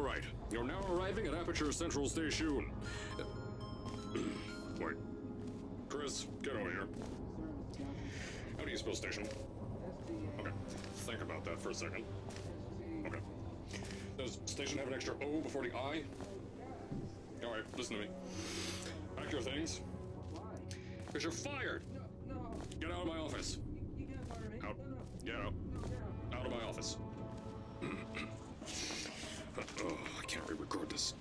right. You're now arriving at Aperture Central Station. Wait. Chris, get over here. How do you spell station? Okay, think about that for a second. Okay. Does station have an extra O before the I? Alright, listen to me. Pack your things. Because you're fired! Get out of my office. Out. Get out. Out of my office. Oh, I can't re-record this.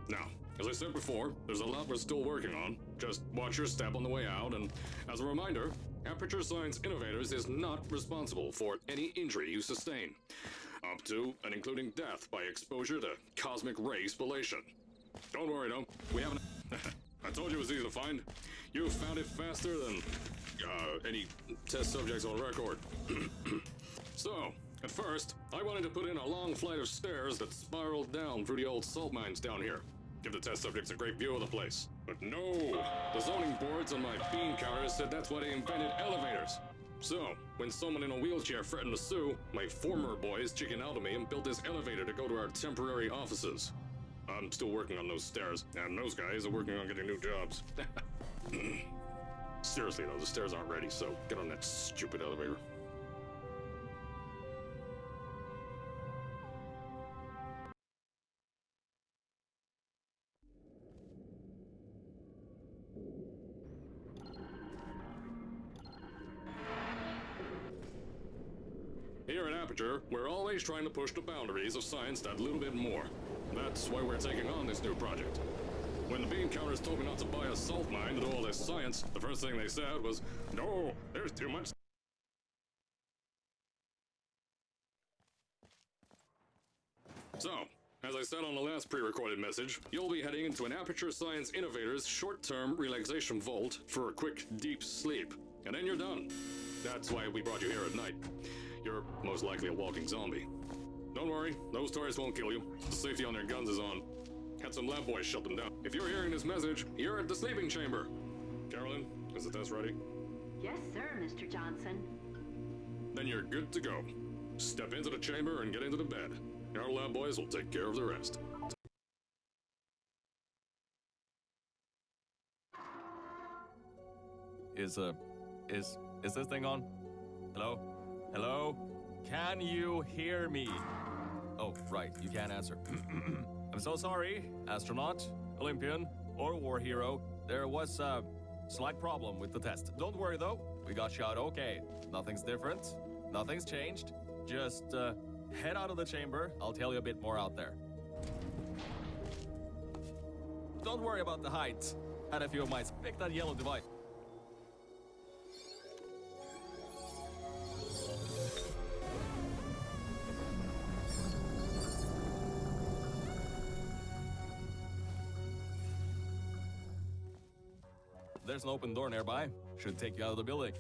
Now, as I said before, there's a lot we're still working on. Just watch your step on the way out, and as a reminder, Aperture Science Innovators is not responsible for any injury you sustain, up to and including death by exposure to cosmic ray spallation. Don't worry, though, we haven't... I told you it was easy to find. You found it faster than any test subjects on record. So, at first, I wanted to put in a long flight of stairs that spiraled down through the old salt mines down here. Give the test subjects a great view of the place. But no! The zoning boards on my bean counters said that's why they invented elevators. So, when someone in a wheelchair threatened to sue, my former boys chickened out of me and built this elevator to go to our temporary offices. I'm still working on those stairs, and those guys are working on getting new jobs. Seriously though, the stairs aren't ready, so get on that stupid elevator. Here at Aperture, we're always trying to push the boundaries of science that little bit more. That's why we're taking on this new project. When the bean counters told me not to buy a salt mine to do all this science, the first thing they said was, "No, there's too much." So, as I said on the last pre-recorded message, you'll be heading into an Aperture Science Innovators short-term relaxation vault for a quick, deep sleep. And then you're done. That's why we brought you here at night. You're most likely a walking zombie. Don't worry, those tourists won't kill you. The safety on their guns is on. Had some lab boys shut them down. If you're hearing this message, you're at the sleeping chamber. Carolyn, is the test ready? Yes, sir, Mr. Johnson. Then you're good to go. Step into the chamber and get into the bed. Our lab boys will take care of the rest. Is this thing on? Hello? Hello? Can you hear me? Oh, right, you can't answer. I'm so sorry, astronaut, Olympian, or war hero. There was a slight problem with the test. Don't worry though, we got you out okay. Nothing's different, nothing's changed. Just head out of the chamber, I'll tell you a bit more out there. Don't worry about the height. Had a few of mice pick that yellow device. There's an open door nearby. Should take you out of the building.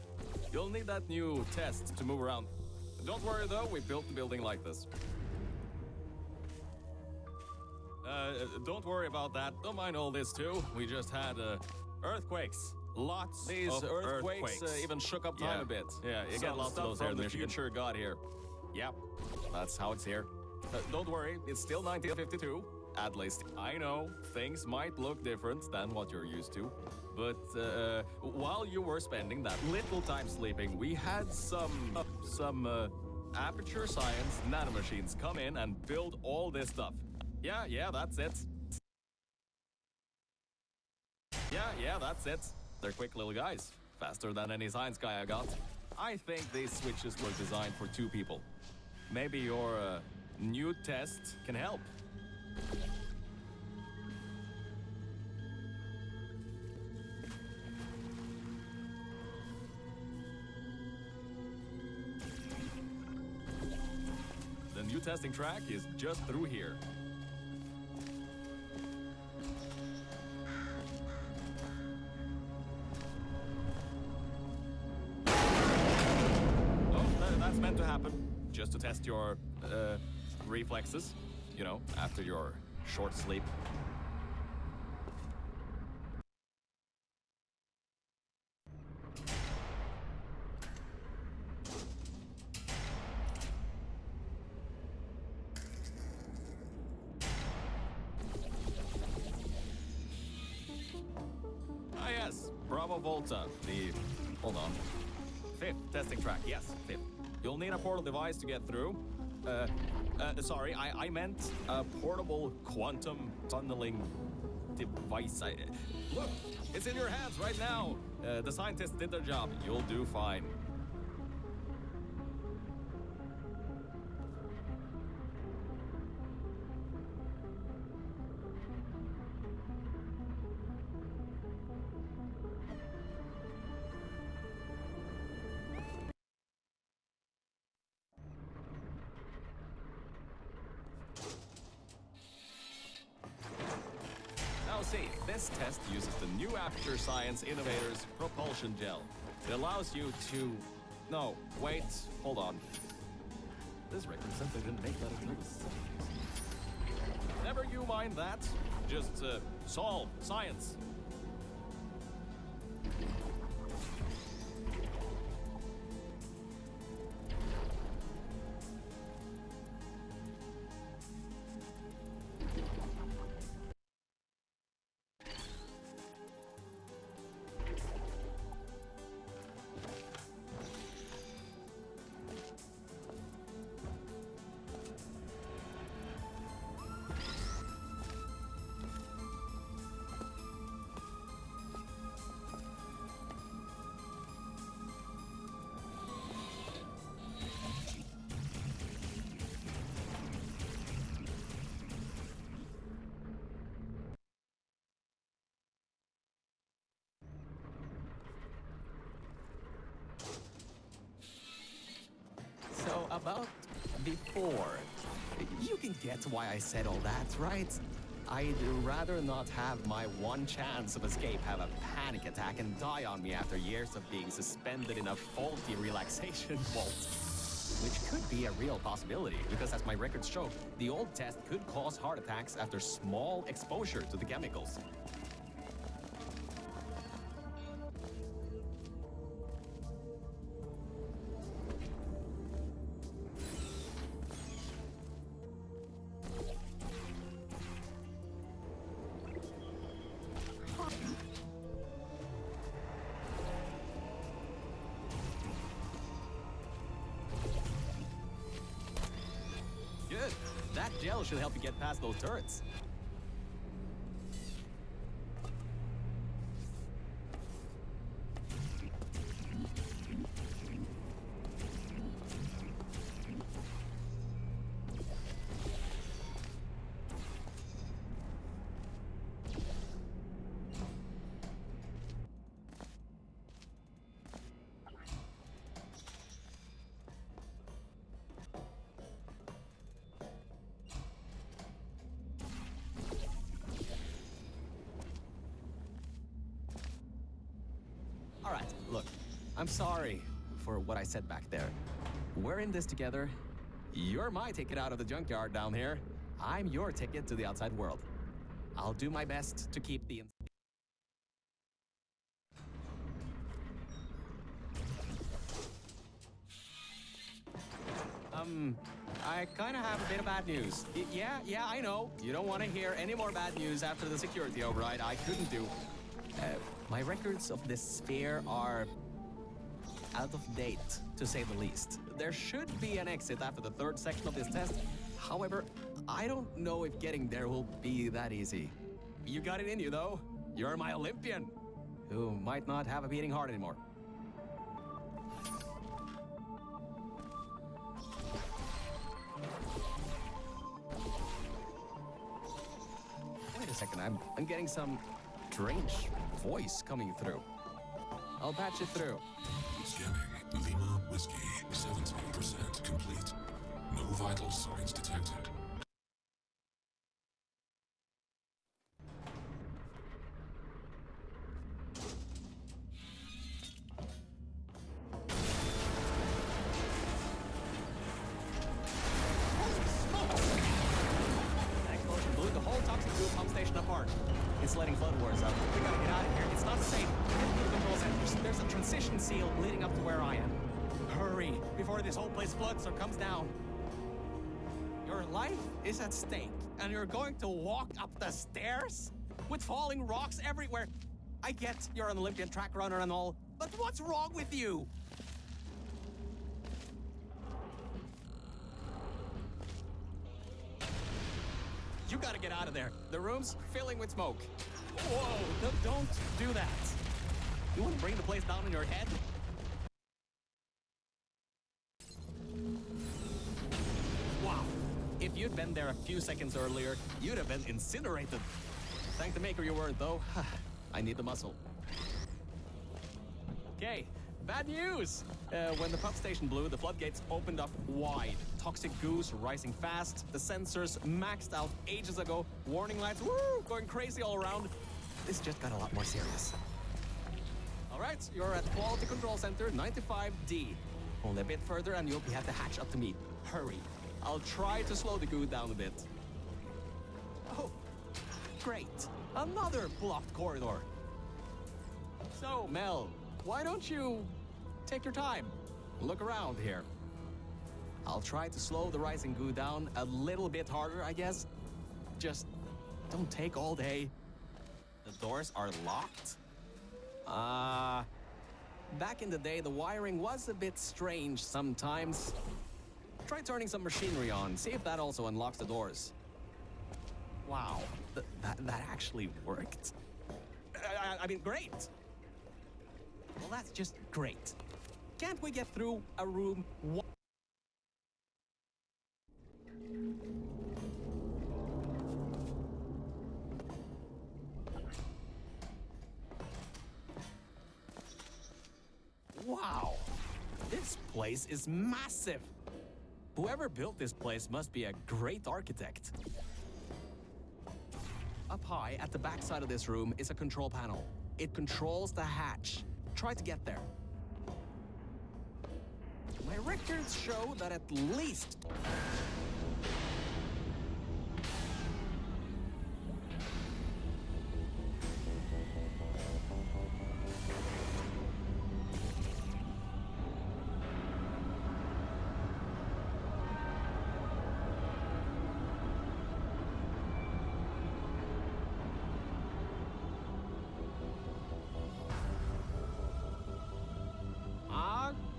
You'll need that new test to move around. Don't worry though, we built the building like this. Don't worry about that. Don't mind all this too. We just had earthquakes. Lots of earthquakes. Even shook up time a bit. Yeah, you get lots of those here in Michigan. Future got here. Yep, that's how it's here. Don't worry, it's still 1952. At least I know things might look different than what you're used to. But while you were spending that little time sleeping, we had some Aperture Science nanomachines come in and build all this stuff. Yeah, that's it. Yeah, that's it. They're quick little guys. Faster than any science guy I got. I think these switches were designed for two people. Maybe your new test can help. The new testing track is just through here. Oh, that's meant to happen. Just to test your reflexes, you know, after your short sleep. Ah, yes. Bravo Volta. Hold on. 5th testing track. Yes, 5th. You'll need a portal device to get through. Sorry, I meant a portable quantum tunneling device. Look, it's in your hands right now. The scientists did their job. You'll do fine. Now see, this test uses the new Aperture Science Innovators propulsion gel. It allows you to... No, wait, hold on. This record simply didn't make that until the 70s. Never you mind that. Just, solve science. So, about before, you can get why I said all that, right? I'd rather not have my one chance of escape have a panic attack and die on me after years of being suspended in a faulty relaxation vault. Which could be a real possibility, because as my records show, the old test could cause heart attacks after small exposure to the chemicals. Good. That gel should help you get past those turrets. All right, look, I'm sorry for what I said back there. We're in this together. You're my ticket out of the junkyard down here. I'm your ticket to the outside world. I'll do my best to keep the... I kind of have a bit of bad news. Yeah, I know. You don't want to hear any more bad news after the security override. I couldn't do. My records of this sphere are out of date, to say the least. There should be an exit after the 3rd section of this test. However, I don't know if getting there will be that easy. You got it in you, though. You're my Olympian, who might not have a beating heart anymore. Wait a second, I'm getting some strange voice coming through. I'll patch it through. Scanning. Lima Whiskey. 70% complete. No vital signs detected. That explosion blew the whole toxic fuel pump station apart. It's letting flood wars up. We gotta get out of here. It's not safe. Get to the control centers. There's a transition seal leading up to where I am. Hurry, before this whole place floods or comes down. Your life is at stake, and you're going to walk up the stairs? with falling rocks everywhere. I get you're an Olympian track runner and all, but what's wrong with you? You gotta get out of there. The room's filling with smoke. Whoa, no, don't do that. You want to bring the place down on your head? Wow. If you'd been there a few seconds earlier, you'd have been incinerated. Thank the maker you weren't, though. I need the muscle. Okay, bad news! When the pump station blew, the floodgates opened up wide. Toxic goose rising fast, the sensors maxed out ages ago, warning lights, woo, going crazy all around. This just got a lot more serious. All right, you're at Quality Control Center 95D. Only a bit further and you'll have the hatch up to me. Hurry. I'll try to slow the goo down a bit. Oh, great. Another blocked corridor. So, Mel, why don't you take your time? Look around here. I'll try to slow the rising goo down a little bit harder, I guess. Just don't take all day. The doors are locked? Back in the day, the wiring was a bit strange sometimes. Try turning some machinery on, see if that also unlocks the doors. Wow, that actually worked. I mean, great. Well, that's just great. Can't we get through a room? Wow, this place is massive. Whoever built this place must be a great architect. Up high at the back side of this room is a control panel. It controls the hatch. Try to get there. My records show that at least...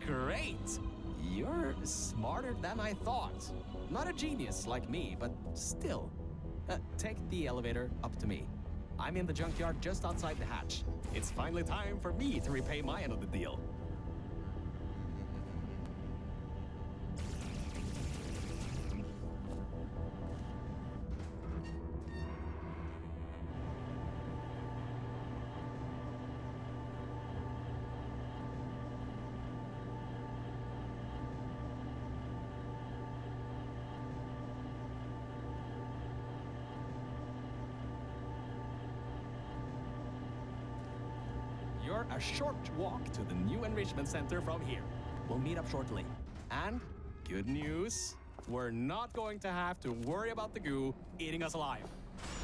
Great! You're smarter than I thought. Not a genius like me, but still. Take the elevator up to me. I'm in the junkyard just outside the hatch. It's finally time for me to repay my end of the deal. You're a short walk to the new enrichment center from here. We'll meet up shortly. And good news, we're not going to have to worry about the goo eating us alive.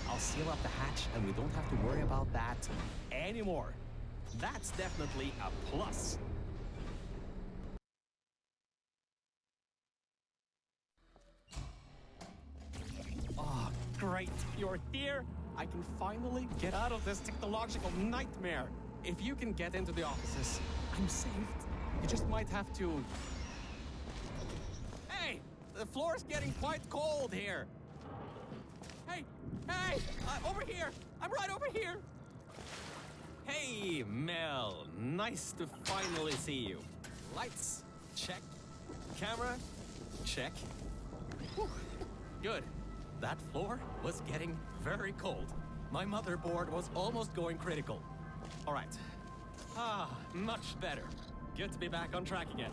I'll seal up the hatch and we don't have to worry about that anymore. That's definitely a plus. Oh, great, you're here. I can finally get out of this technological nightmare. If you can get into the offices, I'm saved. You just might have to... Hey! The floor's getting quite cold here. Hey! Hey! Over here! I'm right over here! Hey, Mel. Nice to finally see you. Lights, check. Camera, check. Whew. Good. That floor was getting very cold. My motherboard was almost going critical. All right. Much better. Good to be back on track again.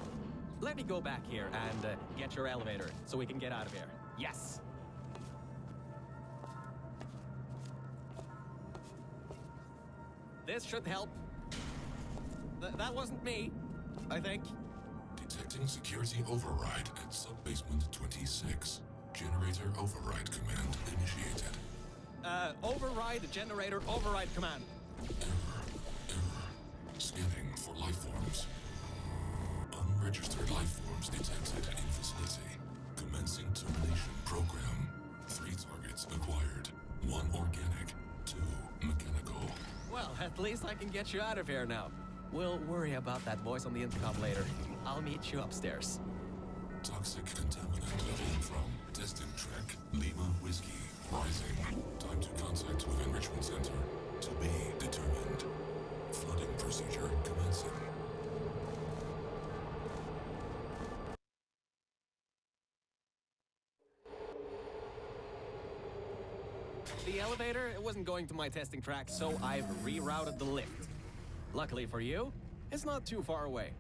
Let me go back here and get your elevator so we can get out of here. Yes. This should help. That wasn't me, I think. Detecting security override at sub-basement 26. Generator override command initiated. Override generator override command. Error. Scanning for life forms. Unregistered life forms detected in facility. Commencing termination program. 3 targets acquired. 1 organic. 2. Mechanical. Well, at least I can get you out of here now. We'll worry about that voice on the intercom later. I'll meet you upstairs. Toxic contaminant level from testing track Lima Whiskey rising. Time to contact with Enrichment Center. To be determined. Flooding procedure commencing. The elevator, it wasn't going to my testing track, so I've rerouted the lift. Luckily for you, it's not too far away.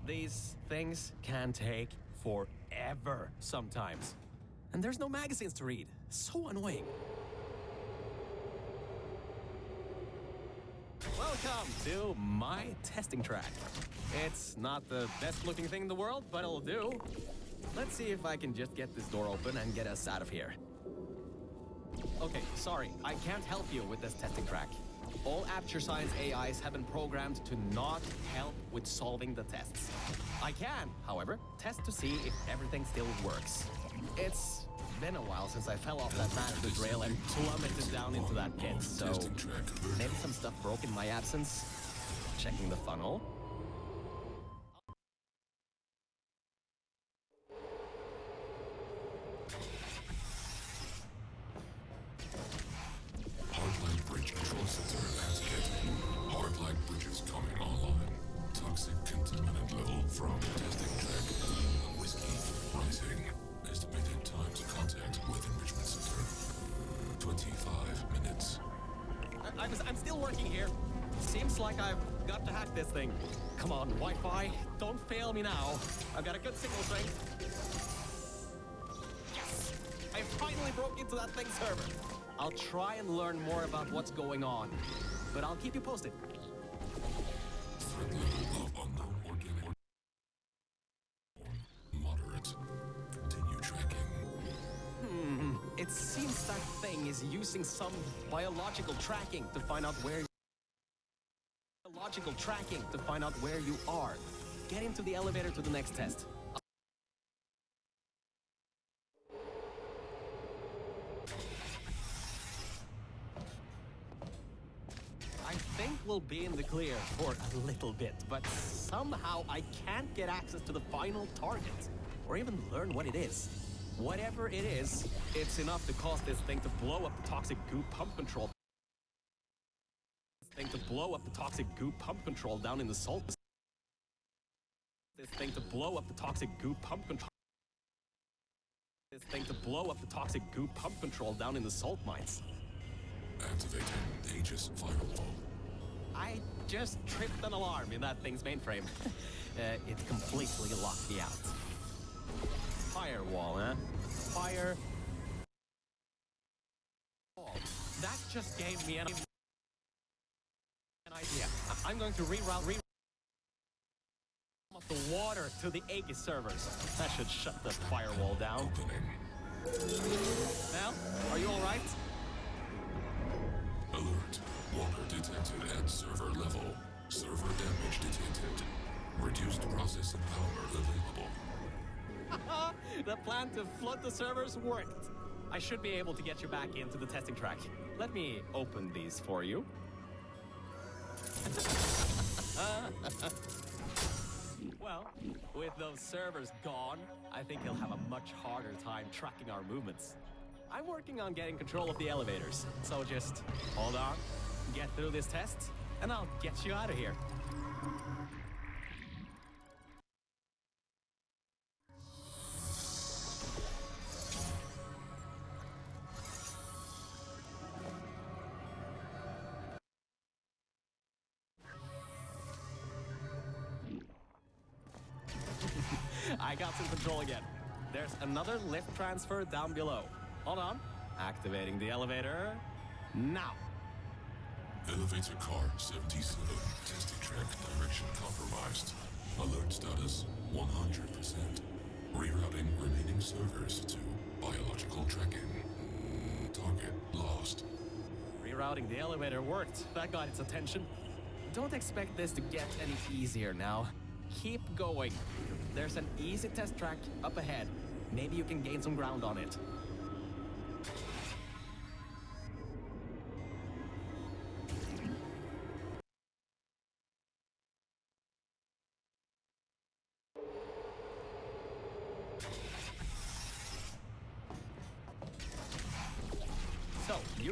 These things can take forever sometimes. And there's no magazines to read. So annoying. Welcome to my testing track. It's not the best looking thing in the world, but it'll do. Let's see if I can just get this door open and get us out of here. Okay, sorry, I can't help you with this testing track. All Aperture Science AIs have been programmed to not help with solving the tests. I can, however, test to see if everything still works. It's been a while since I fell off that master rail and plummeted down into that pit, so maybe some stuff broke in my absence. Checking the funnel. Hardline bridge control center activated. Hardline bridges coming online. Toxic contaminant level from testing track Lima Whiskey rising. Estimated time to contact with Enrichment Center. 25 minutes. I'm still working here. Seems like I've got to hack this thing. Come on, Wi-Fi, don't fail me now. I've got a good signal strength. Yes! I finally broke into that thing's server. I'll try and learn more about what's going on, but I'll keep you posted. Threat level of unknown organic moderate. Continue tracking. It seems that thing is using some biological tracking to find out where you are. Get into the elevator to the next test. I think we'll be in the clear for a little bit, but somehow I can't get access to the final target, or even learn what it is. Whatever it is, it's enough to cause this thing to blow up the toxic goo pump control. Down in the salt. This thing to blow up the toxic goo pump control down in the salt mines. Activating Aegis firewall. I just tripped an alarm in that thing's mainframe. It completely locked me out. Firewall, huh? Fire. That just gave me an idea. I'm going to reroute the water to the Aegis servers. That should shut the firewall down. Mel, are you all right? Alert. Water detected at server level. Server damage detected. Reduced processing power available. The plan to flood the servers worked. I should be able to get you back into the testing track. Let me open these for you. Well, with those servers gone, I think he'll have a much harder time tracking our movements. I'm working on getting control of the elevators, so just hold on, get through this test, and I'll get you out of here. I got some control again. There's another lift transfer down below. Hold on. Activating the elevator. Now. Elevator car 77. Testing track direction compromised. Alert status 100%. Rerouting remaining servers to biological tracking. Target lost. Rerouting the elevator worked. That got its attention. Don't expect this to get any easier now. Keep going. There's an easy test track up ahead. Maybe you can gain some ground on it.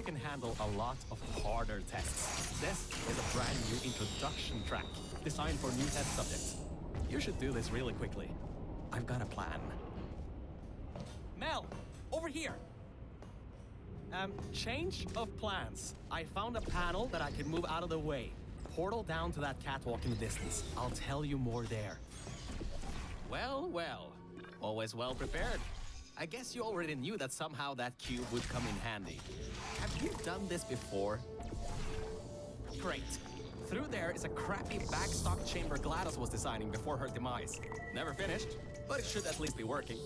can handle a lot of harder tests. This is a brand new introduction track designed for new test subjects. You should do this really quickly. I've got a plan. Mel, over here. Change of plans. I found a panel that I can move out of the way. Portal down to that catwalk in the distance. I'll tell you more there. Well, well. Always well prepared. I guess you already knew that somehow that cube would come in handy. Have you done this before? Great. Through there is a crappy backstock chamber GLaDOS was designing before her demise. Never finished, but it should at least be working.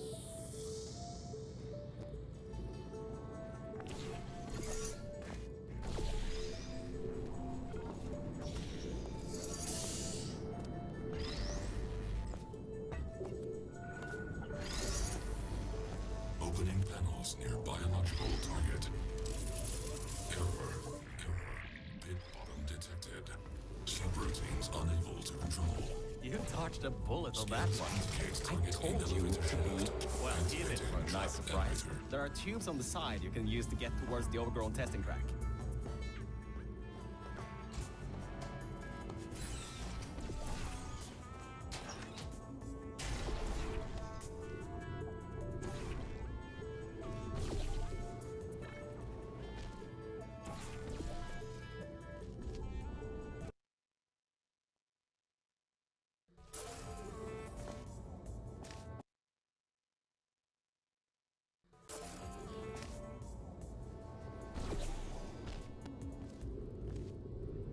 Opening panels near biological target. Error. Pit bottom detected. Subroutines unable to control. You dodged a bullet on that one. I told you to be, well, in it for a nice surprise. There are tubes on the side you can use to get towards the overgrown testing track.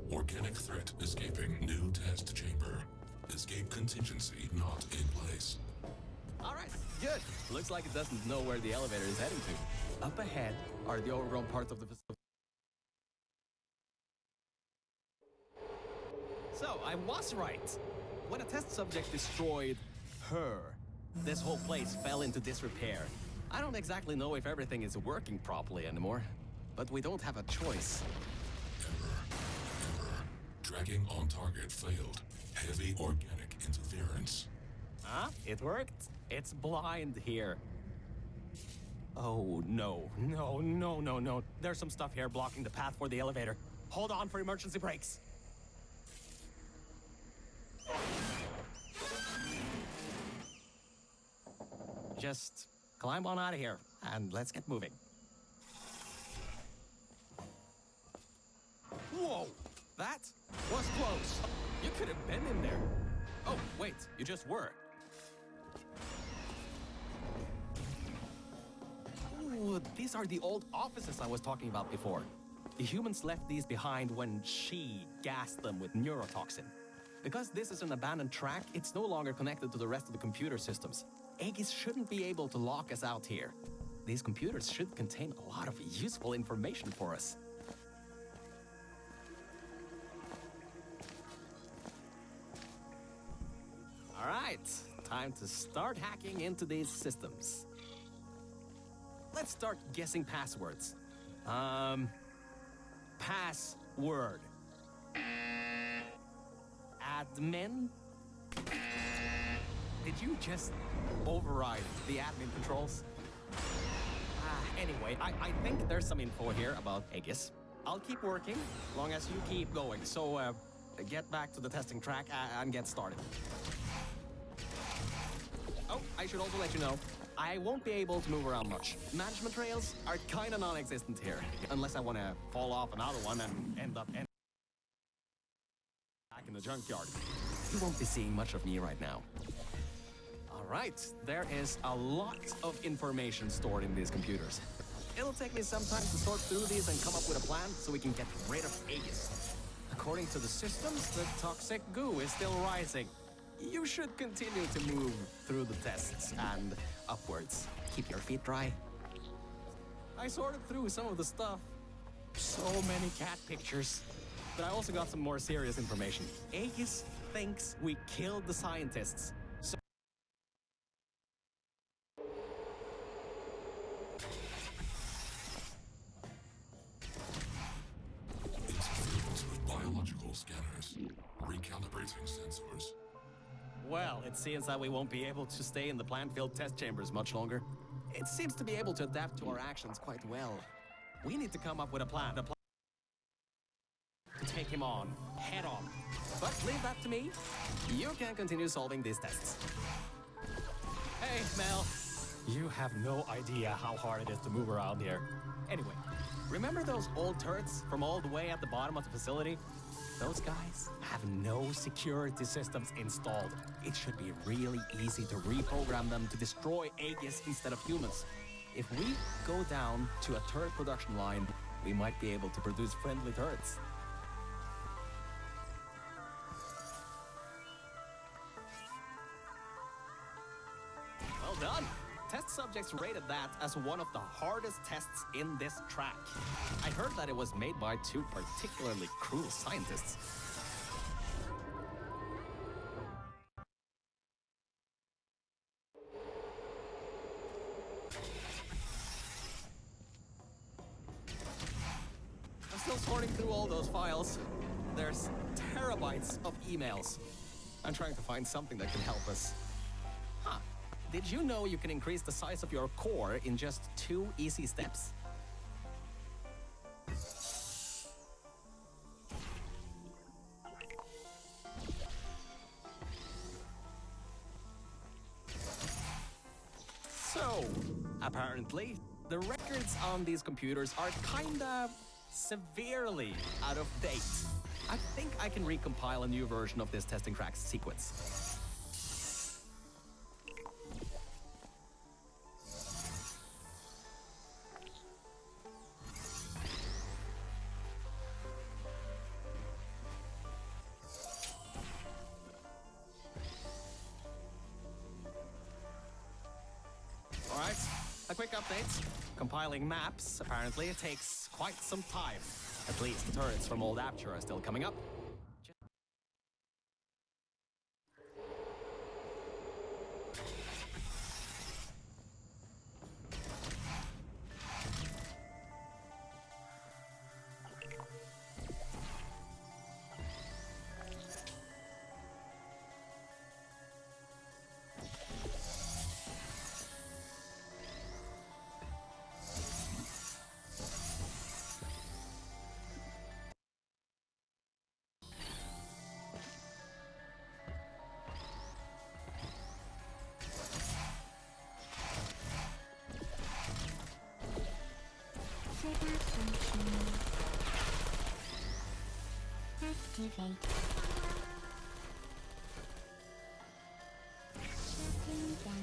Organic threat escaping. New test chamber. Escape contingency not in place. All right, good. Looks like it doesn't know where the elevator is heading to. Up ahead are the overgrown parts of the facility. So, I was right. When a test subject destroyed her, this whole place fell into disrepair. I don't exactly know if everything is working properly anymore, but we don't have a choice. Error. Tracking on target failed. Heavy organic interference. Huh? It worked? It's blind here. Oh, no. No. There's some stuff here blocking the path for the elevator. Hold on for emergency brakes. Just climb on out of here, and let's get moving. Whoa! That was close. You could have been in there. Oh, wait, you just were. Ooh, these are the old offices I was talking about before. The humans left these behind when she gassed them with neurotoxin. Because this is an abandoned track, it's no longer connected to the rest of the computer systems. Aegis shouldn't be able to lock us out here. These computers should contain a lot of useful information for us. All right, time to start hacking into these systems. Let's start guessing passwords. Password. Admin? Did you just override the admin controls? Anyway, I think there's some info here about Aegis. I'll keep working, long as you keep going. So, get back to the testing track and get started. Oh, I should also let you know, I won't be able to move around much. Management trails are kinda non-existent here, unless I wanna fall off another one and end up back in the junkyard. You won't be seeing much of me right now. All right, there is a lot of information stored in these computers. It'll take me some time to sort through these and come up with a plan so we can get rid of Aegis. According to the systems, the toxic goo is still rising. You should continue to move through the tests and upwards. Keep your feet dry. I sorted through some of the stuff. So many cat pictures. But I also got some more serious information. Aegis thinks we killed the scientists. So Interference with biological scanners. Recalibrating sensors. well, it seems that we won't be able to stay in the plant-filled test chambers much longer. It seems to be able to adapt to our actions quite well. We need to come up with a plan. To take him on, head on. But leave that to me. You can continue solving these tests. Hey, Mel. You have no idea how hard it is to move around here. Anyway, remember those old turrets from all the way at the bottom of the facility? Those guys have no security systems installed. It should be really easy to reprogram them to destroy Aegis instead of humans. If we go down to a turret production line, we might be able to produce friendly turrets. Well done! Test subjects rated that as one of the hardest tests in this track. I heard that it was made by two particularly cruel scientists. I'm still sorting through all those files. There's terabytes of emails. I'm trying to find something that can help us. Huh. Did you know you can increase the size of your core in just 2 easy steps? So, apparently, the records on these computers are kinda severely out of date. I think I can recompile a new version of this testing track sequence. Alright, a quick update. Compiling maps, apparently, it takes quite some time. At least the turrets from Old Aperture are still coming up. Activate. Shutting down.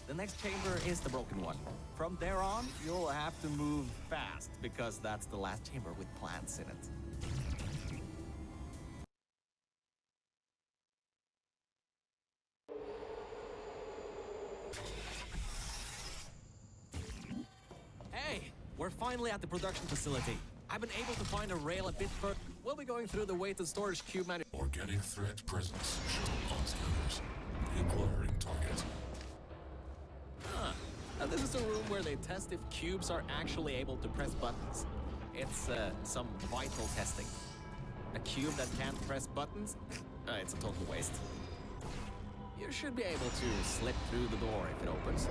The next chamber is the broken one. From there on, you'll have to move fast, because that's the last chamber with plants in it. Hey, we're finally at the production facility. I've been able to find a rail a bit further. We'll be going through the weighted storage cube manu- Organic threat presence shown on scanners. Reacquiring target. Now, this is a room where they test if cubes are actually able to press buttons. It's some vital testing. A cube that can't press buttons? It's a total waste. You should be able to slip through the door if it opens.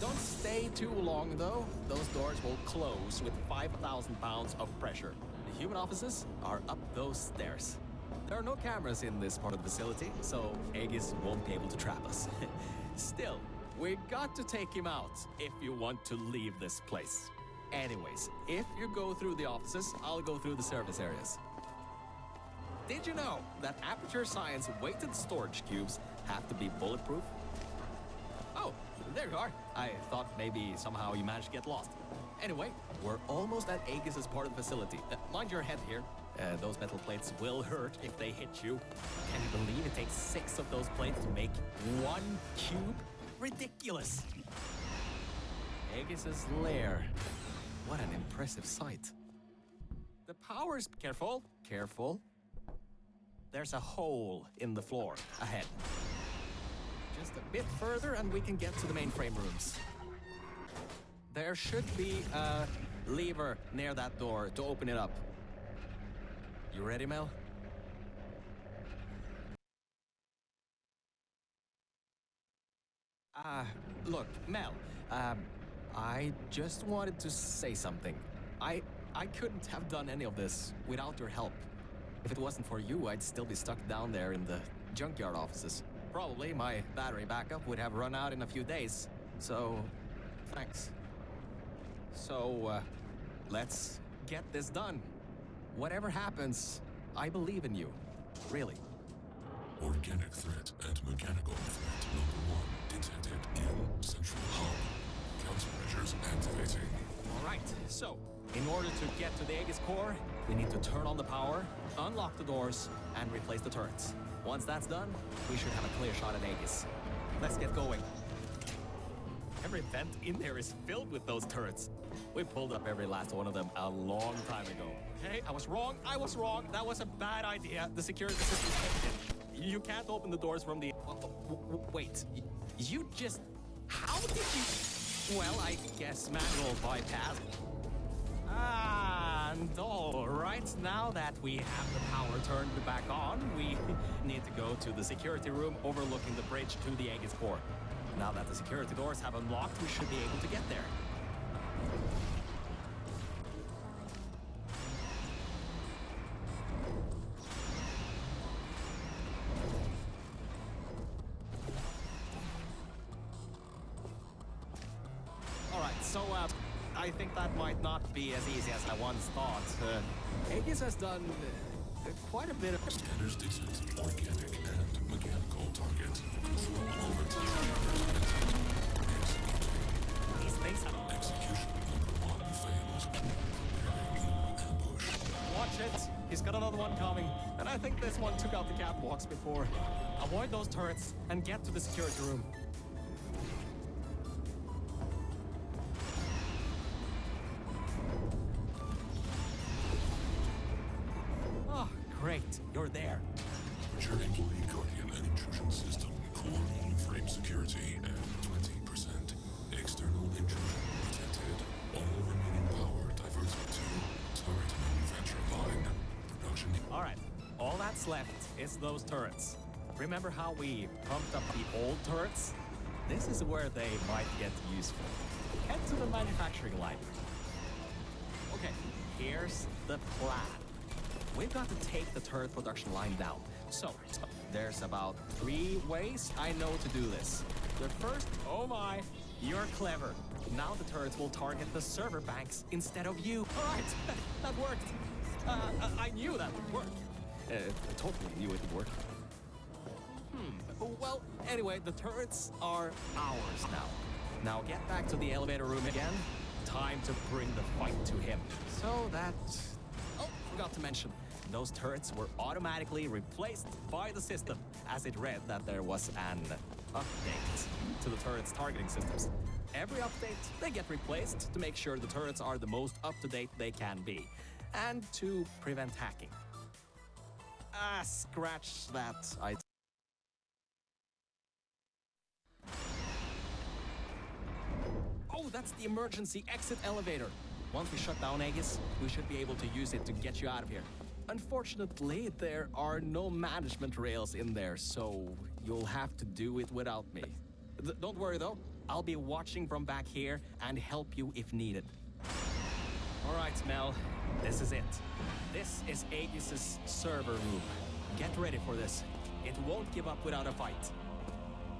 Don't stay too long, though. Those doors will close with 5,000 pounds of pressure. The human offices are up those stairs. There are no cameras in this part of the facility, so Aegis won't be able to trap us. Still, we got to take him out if you want to leave this place. Anyways, if you go through the offices, I'll go through the service areas. Did you know that Aperture Science weighted storage cubes have to be bulletproof? Oh, there you are. I thought maybe somehow you managed to get lost. Anyway, we're almost at Aegis' part of the facility. Mind your head here. Those metal plates will hurt if they hit you. Can you believe it takes 6 of those plates to make 1 cube? Ridiculous! Aegis' lair. What an impressive sight. The power's... Careful, careful. There's a hole in the floor ahead. Just a bit further and we can get to the mainframe rooms. There should be a lever near that door to open it up. You ready, Mel? Look, Mel, I just wanted to say something. I couldn't have done any of this without your help. If it wasn't for you, I'd still be stuck down there in the junkyard offices. Probably my battery backup would have run out in a few days. So, thanks. So, let's get this done. Whatever happens, I believe in you. Really. Organic threat and mechanical threat number 1 detected in Central Hub. Countermeasures activating. All right, so in order to get to the Aegis core, we need to turn on the power, unlock the doors, and replace the turrets. Once that's done, we should have a clear shot at Aegis. Let's get going. Every vent in there is filled with those turrets. We pulled up every last one of them a long time ago. Hey, I was wrong. That was a bad idea. The security system is in. You can't open the doors from the... wait, you just... How did you... Well, I guess manual bypass. And all right, now that we have the power turned back on, we need to go to the security room overlooking the bridge to the Aegis core. Now that the security doors have unlocked, we should be able to get there. So, I think that might not be as easy as I once thought. Aegis has done quite a bit of... Scanners detect organic and mechanical targets. Control over executing. These things have... Execution number 1 fails. Preparing ambush. Watch it. He's got another one coming. And I think this one took out the catwalks before. Avoid those turrets and get to the security room. Great, you're there. Your employee guardian and intrusion system, core mainframe security, and 20%. External intrusion detected. All remaining power diverted to turret manufacture line. Production. All right, all that's left is those turrets. Remember how we pumped up the old turrets? This is where they might get useful. Head to the manufacturing line. Okay, here's the plan. We've got to take the turret production line down. So, there's about 3 ways I know to do this. The first, oh my, you're clever. Now the turrets will target the server banks instead of you. All right, that worked. I knew that would work. I totally knew it would work. Well, anyway, the turrets are ours now. Now get back to the elevator room again. Time to bring the fight to him. So that... Oh, forgot to mention. Those turrets were automatically replaced by the system, as it read that there was an update to the turrets' targeting systems. Every update, they get replaced to make sure the turrets are the most up-to-date they can be, and to prevent hacking. Scratch that. Oh, that's the emergency exit elevator. Once we shut down Aegis, we should be able to use it to get you out of here. Unfortunately, there are no management rails in there, so you'll have to do it without me. Don't worry though, I'll be watching from back here and help you if needed. All right, Mel, this is it. This is Aegis's server room. Get ready for this. It won't give up without a fight.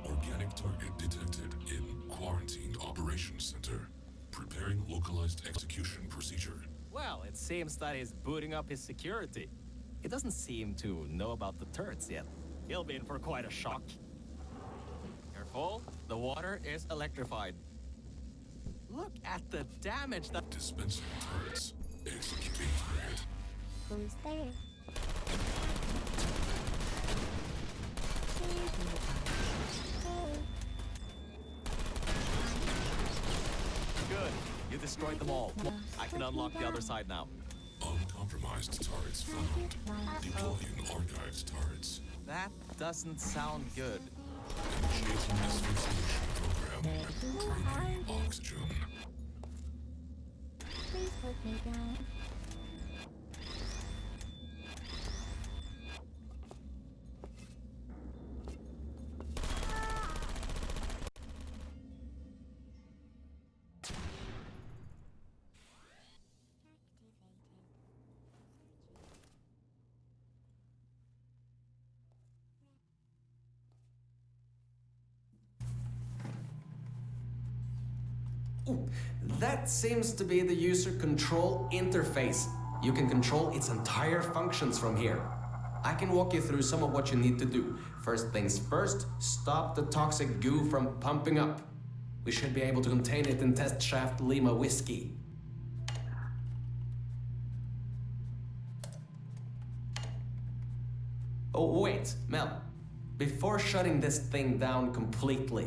Organic target detected in Quarantined Operations Center. Preparing localized execution procedure. Well, it seems that he's booting up his security. He doesn't seem to know about the turrets yet. He'll be in for quite a shock. Careful, the water is electrified. Look at the damage that... Dispensing turrets. Executing target. Who's there? Good. You destroyed them all. I can unlock the other side now. Uncompromised turrets found. Deploying archived turrets. That doesn't sound good. Initiating asphyxiation program. Draining oxygen. Please put me down. Ooh, that seems to be the user control interface. You can control its entire functions from here. I can walk you through some of what you need to do. First things first, stop the toxic goo from pumping up. We should be able to contain it in Test Shaft Lima Whiskey. Oh, wait, Mel. Before shutting this thing down completely,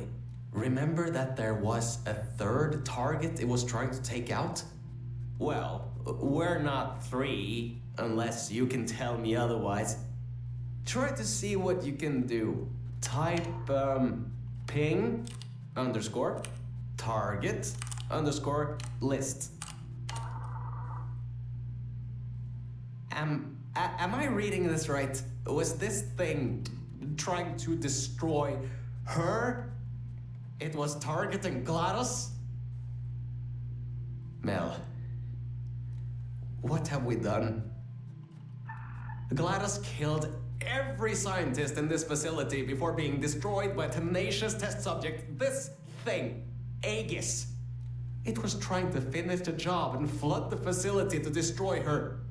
remember that there was a third target it was trying to take out? Well, we're not three, unless you can tell me otherwise. Try to see what you can do. Type, ping, underscore, target, underscore, list. Am I reading this right? Was this thing trying to destroy her? It was targeting GLaDOS? Mel, what have we done? GLaDOS killed every scientist in this facility before being destroyed by a tenacious test subject. This thing, Aegis. It was trying to finish the job and flood the facility to destroy her.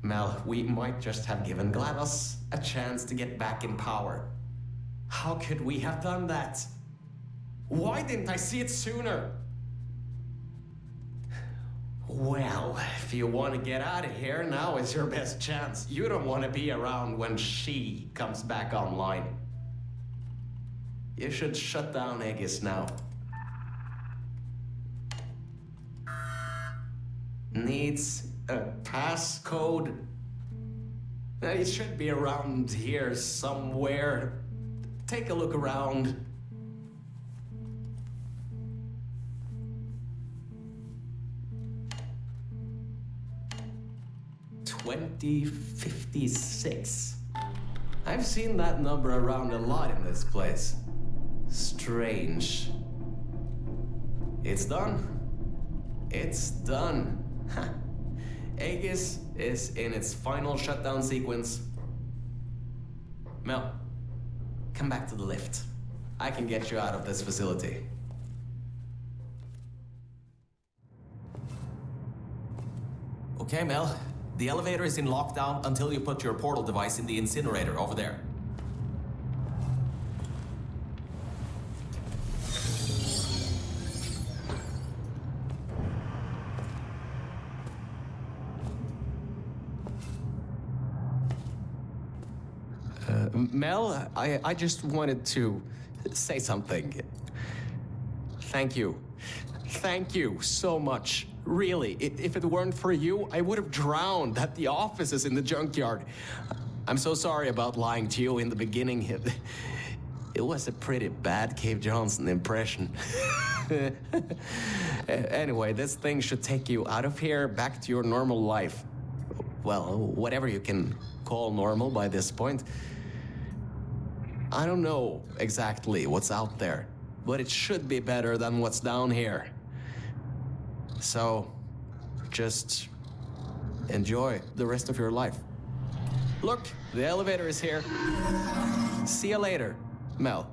Mel, we might just have given GLaDOS a chance to get back in power. How could we have done that? Why didn't I see it sooner? Well, if you want to get out of here, now is your best chance. You don't want to be around when she comes back online. You should shut down Aegis now. Needs a passcode. It should be around here somewhere. Take a look around. $2056. I've seen that number around a lot in this place. Strange. It's done. It's done. Aegis is in its final shutdown sequence. Mel, come back to the lift. I can get you out of this facility. Okay, Mel. The elevator is in lockdown until you put your portal device in the incinerator over there. Mel, I just wanted to say something. Thank you. Thank you so much. Really, if it weren't for you, I would have drowned at the offices in the junkyard. I'm so sorry about lying to you in the beginning. It was a pretty bad Cave Johnson impression. Anyway, this thing should take you out of here, back to your normal life. Well, whatever you can call normal by this point. I don't know exactly what's out there, but it should be better than what's down here. So, just enjoy the rest of your life. Look, the elevator is here. See you later, Mel.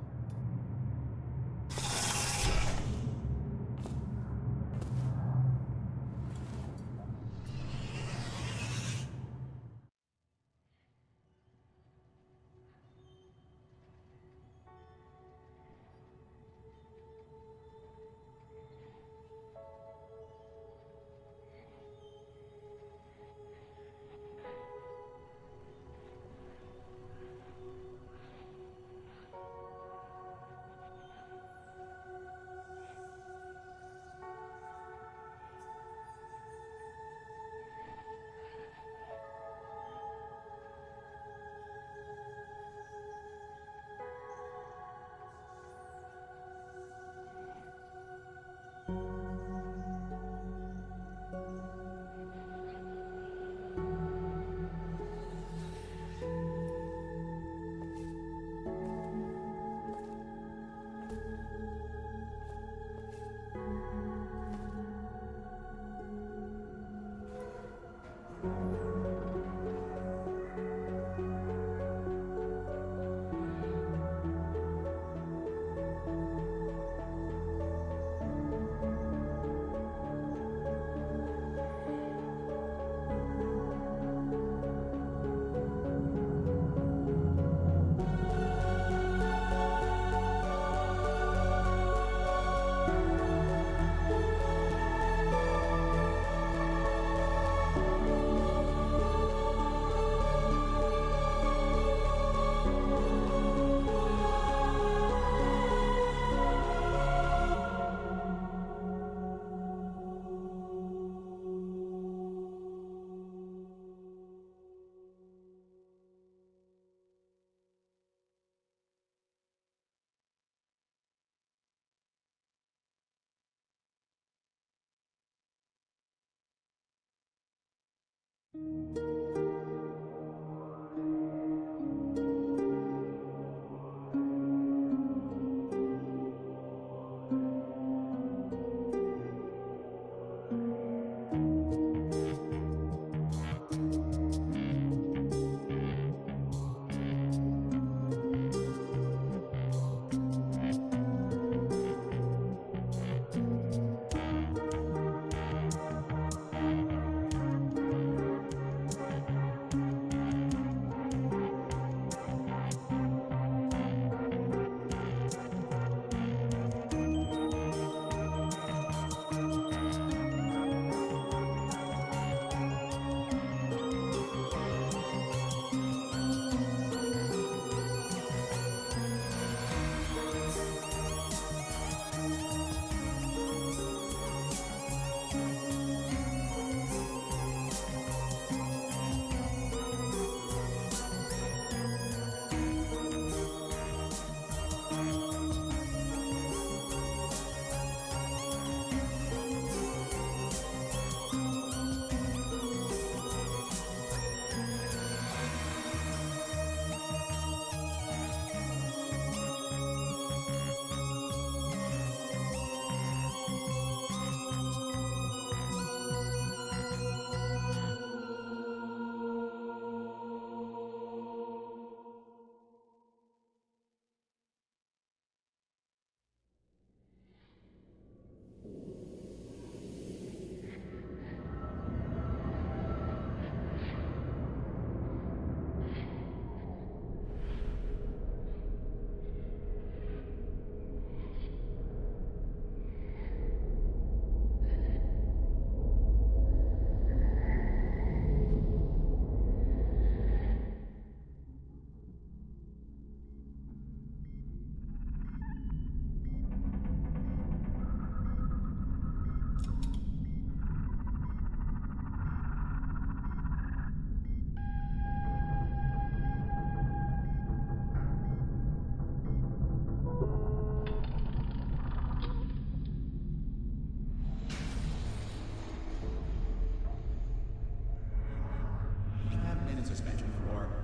I haven't been in suspension for